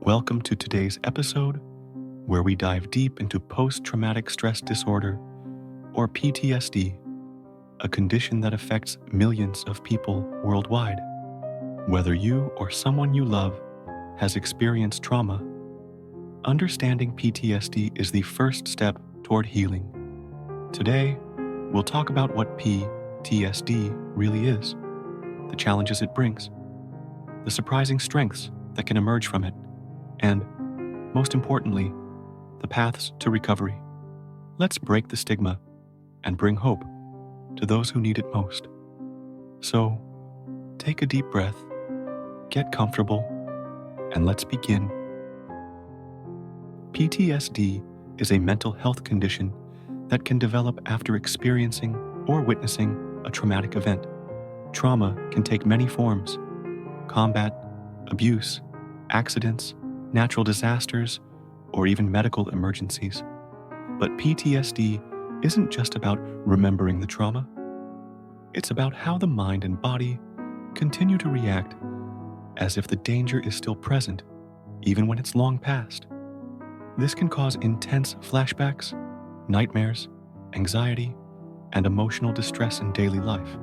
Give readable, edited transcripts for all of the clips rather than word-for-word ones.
Welcome to today's episode, where we dive deep into post-traumatic stress disorder, or PTSD, a condition that affects millions of people worldwide. Whether you or someone you love has experienced trauma, understanding PTSD is the first step toward healing. Today, we'll talk about what PTSD really is, the challenges it brings, the surprising strengths that can emerge from it, and, most importantly, the paths to recovery. Let's break the stigma and bring hope to those who need it most. So, take a deep breath, get comfortable, and let's begin. PTSD is a mental health condition that can develop after experiencing or witnessing a traumatic event. Trauma can take many forms: combat, abuse, accidents, natural disasters, or even medical emergencies. But PTSD isn't just about remembering the trauma. It's about how the mind and body continue to react as if the danger is still present, even when it's long past. This can cause intense flashbacks, nightmares, anxiety, and emotional distress in daily life.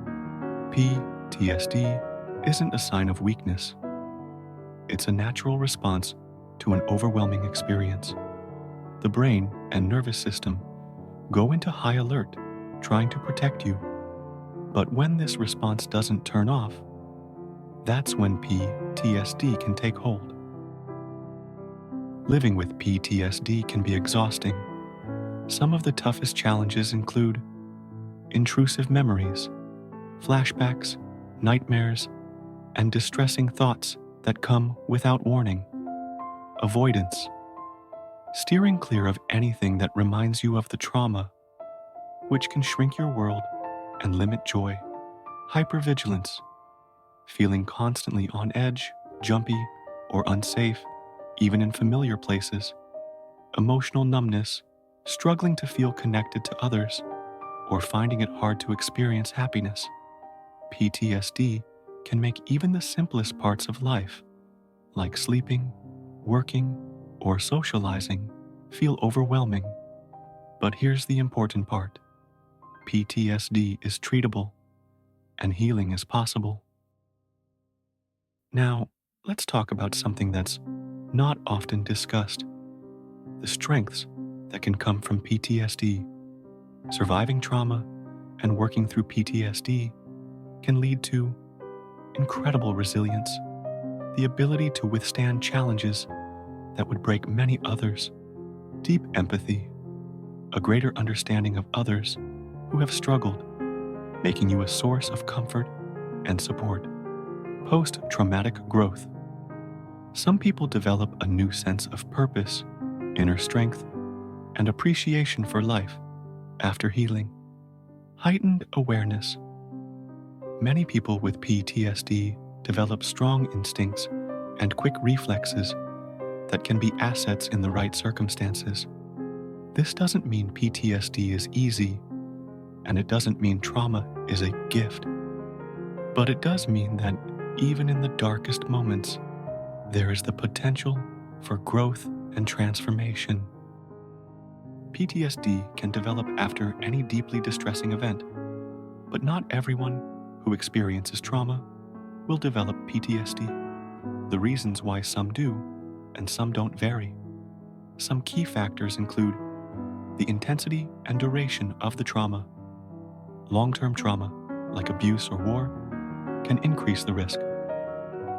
PTSD isn't a sign of weakness. It's a natural response to an overwhelming experience. The brain and nervous system go into high alert, trying to protect you. But when this response doesn't turn off, that's when PTSD can take hold. Living with PTSD can be exhausting. Some of the toughest challenges include intrusive memories, flashbacks, nightmares, and distressing thoughts that come without warning. Avoidance, steering clear of anything that reminds you of the trauma, which can shrink your world and limit joy. Hypervigilance, feeling constantly on edge, jumpy, or unsafe, even in familiar places. Emotional numbness, struggling to feel connected to others, or finding it hard to experience happiness. PTSD can make even the simplest parts of life, like sleeping, working, or socializing, feel overwhelming. But here's the important part. PTSD is treatable, and healing is possible. Now, let's talk about something that's not often discussed: the strengths that can come from PTSD. Surviving trauma and working through PTSD can lead to incredible resilience, the ability to withstand challenges that would break many others, deep empathy, a greater understanding of others who have struggled, making you a source of comfort and support. Post-traumatic growth. Some people develop a new sense of purpose, inner strength, and appreciation for life after healing. Heightened awareness. Many people with PTSD develop strong instincts and quick reflexes that can be assets in the right circumstances. This doesn't mean PTSD is easy, and it doesn't mean trauma is a gift. But it does mean that even in the darkest moments, there is the potential for growth and transformation. PTSD can develop after any deeply distressing event, but not everyone who experiences trauma will develop PTSD. The reasons why some do and some don't vary. Some key factors include the intensity and duration of the trauma. Long-term trauma, like abuse or war, can increase the risk.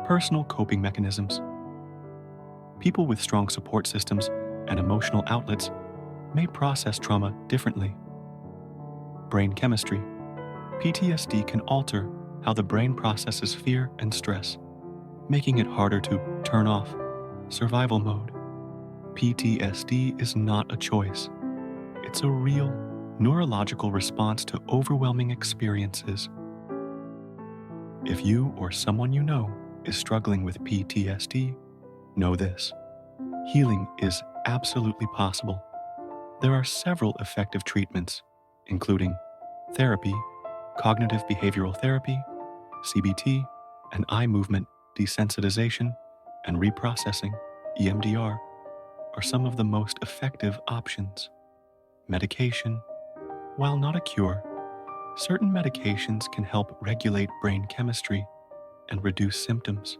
Personal coping mechanisms. People with strong support systems and emotional outlets may process trauma differently. Brain chemistry. PTSD can alter how the brain processes fear and stress, making it harder to turn off survival mode. PTSD is not a choice. It's a real neurological response to overwhelming experiences. If you or someone you know is struggling with PTSD, know this: healing is absolutely possible. There are several effective treatments, including therapy, cognitive behavioral therapy, CBT, and eye movement desensitization and reprocessing. EMDR are some of the most effective options. Medication, while not a cure, certain medications can help regulate brain chemistry and reduce symptoms.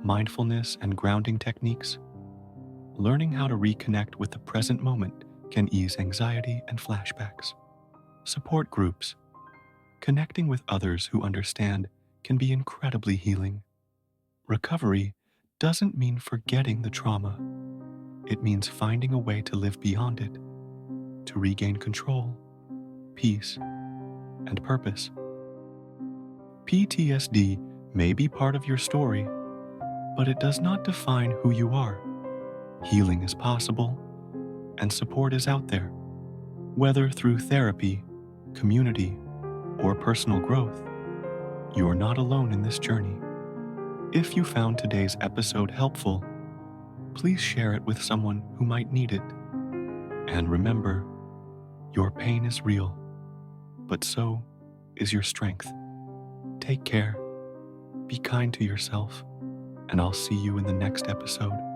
Mindfulness and grounding techniques, learning how to reconnect with the present moment can ease anxiety and flashbacks. Support groups, connecting with others who understand can be incredibly healing. Recovery doesn't mean forgetting the trauma. It means finding a way to live beyond it, to regain control, peace, and purpose. PTSD may be part of your story, but it does not define who you are. Healing is possible, and support is out there. Whether through therapy, community, or personal growth, you are not alone in this journey. If you found today's episode helpful, please share it with someone who might need it. And remember, your pain is real, but so is your strength. Take care, be kind to yourself, and I'll see you in the next episode.